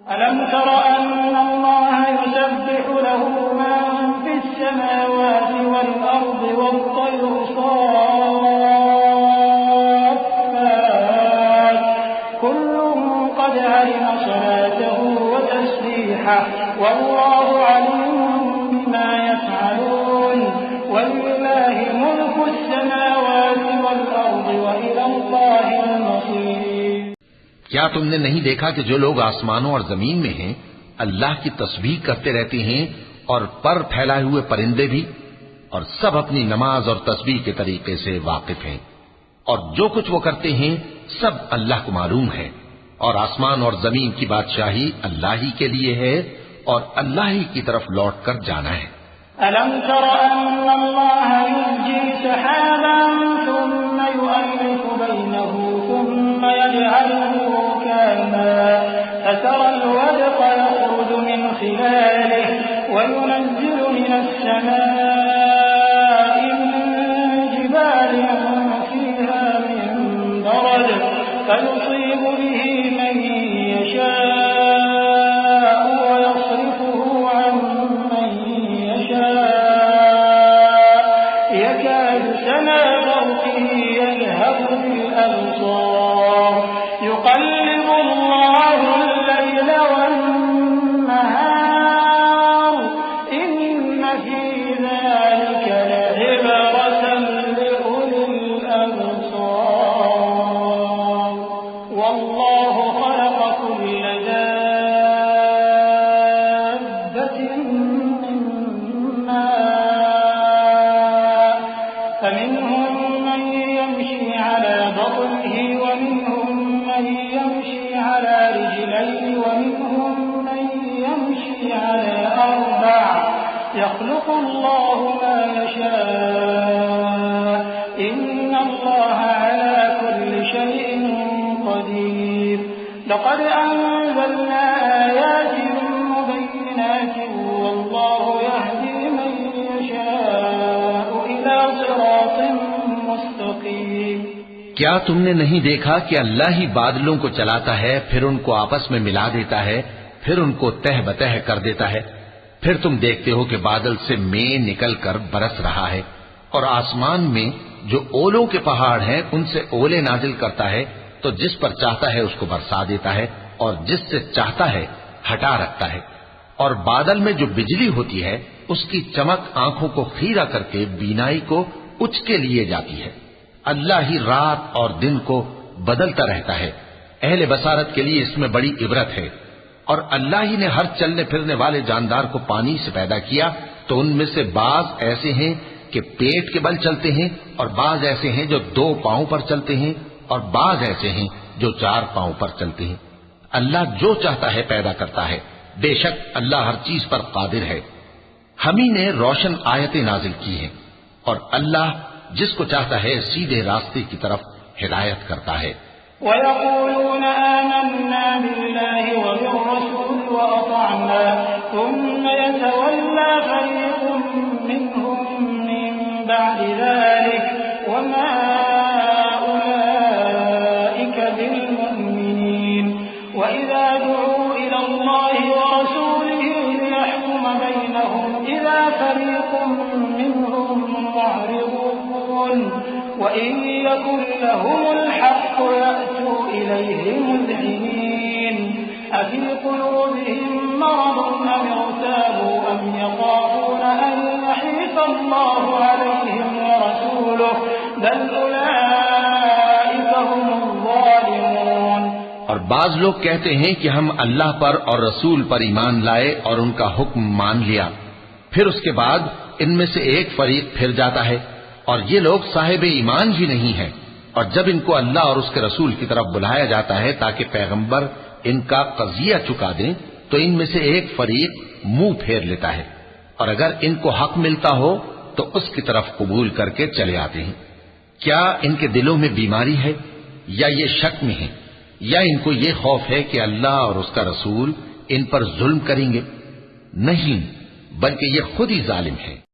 ألم تر أن الله يسبح له من في السماوات والأرض والطير صافات كل قد علم صلاته وتسبيحه والله عليم بما يفعلون ولله ملك السماوات والأرض وإلى الله المصير۔ کیا تم نے نہیں دیکھا کہ جو لوگ آسمانوں اور زمین میں ہیں اللہ کی تسبیح کرتے رہتے ہیں اور پر پھیلائے ہوئے پرندے بھی، اور سب اپنی نماز اور تسبیح کے طریقے سے واقف ہیں، اور جو کچھ وہ کرتے ہیں سب اللہ کو معلوم ہے، اور آسمان اور زمین کی بادشاہی اللہ ہی کے لیے ہے اور اللہ ہی کی طرف لوٹ کر جانا ہے۔ ألم تر أن الله يزجي سحابا ثم يؤلف بينه ثم يجعله ركاما فترى الودق يخرج من خلاله وينزل من السماء من جبال فيها من برد فيصيب به من يشاء ويصرفه عن من يشاء يكاد سنا برقه يذهب بالأبصار يقلب الله الليل والنهار إن في ذلك لعبرة لأولي الأبصار والله خلق كل دابة من ماء فمنهم من يمشي على بطنه ومنهم من يمشي على رجلين ومنهم من يمشي على أربع يخلق الله ما يشاء إن الله على كل شيء قدير لقد أنزلنا آيات مبينات والله يهدي من يشاء إلى صراط مستقيم۔ کیا تم نے نہیں دیکھا کہ اللہ ہی بادلوں کو چلاتا ہے، پھر ان کو آپس میں ملا دیتا ہے، پھر ان کو تہ بتہ کر دیتا ہے، پھر تم دیکھتے ہو کہ بادل سے مے نکل کر برس رہا ہے، اور آسمان میں جو اولوں کے پہاڑ ہیں ان سے اولے نازل کرتا ہے، تو جس پر چاہتا ہے اس کو برسا دیتا ہے اور جس سے چاہتا ہے ہٹا رکھتا ہے، اور بادل میں جو بجلی ہوتی ہے اس کی چمک آنکھوں کو خیرہ کر کے بینائی کو اچ کے لیے جاتی ہے۔ اللہ ہی رات اور دن کو بدلتا رہتا ہے، اہل بصارت کے لیے اس میں بڑی عبرت ہے۔ اور اللہ ہی نے ہر چلنے پھرنے والے جاندار کو پانی سے پیدا کیا، تو ان میں سے بعض ایسے ہیں کہ پیٹ کے بل چلتے ہیں، اور بعض ایسے ہیں جو 2 پاؤں پر چلتے ہیں، اور بعض ایسے ہیں جو 4 پاؤں پر چلتے ہیں۔ اللہ جو چاہتا ہے پیدا کرتا ہے، بے شک اللہ ہر چیز پر قادر ہے۔ ہم ہی نے روشن آیتیں نازل کی ہیں، اور اللہ جس کو چاہتا ہے سیدھے راستے کی طرف ہدایت کرتا ہے۔ ويقولون آمنا بالله وبالرسول وأطعنا ثم يتولى فريق منهم من بعد ذلك وما أولئك بالمؤمنين وإذا دعوا إلى الله ورسوله ليحكم بينهم إذا فريق منهم معرضون وإن يكن لهم الحق يأتوا إليه مذعنين أفي قلوبهم مرض أم ارتابوا أم يخافون أن يحيف الله عليهم ورسوله بل أولئك هم الظالمون۔ اور بعض لوگ کہتے ہیں کہ ہم اللہ پر اور رسول پر ایمان لائے اور ان کا حکم مان لیا، پھر اس کے بعد ان میں سے ایک فریق پھر جاتا ہے، اور یہ لوگ صاحب ایمان ہی نہیں ہیں، اور جب ان کو اللہ اور اس کے رسول کی طرف بلایا جاتا ہے تاکہ پیغمبر ان کا قضیہ چکا دیں، تو ان میں سے ایک فریق منہ پھیر لیتا ہے، اور اگر ان کو حق ملتا ہو تو اس کی طرف قبول کر کے چلے آتے ہیں۔ کیا ان کے دلوں میں بیماری ہے، یا یہ شک میں ہیں، یا ان کو یہ خوف ہے کہ اللہ اور اس کا رسول ان پر ظلم کریں گے؟ نہیں، بلکہ یہ خود ہی ظالم ہے۔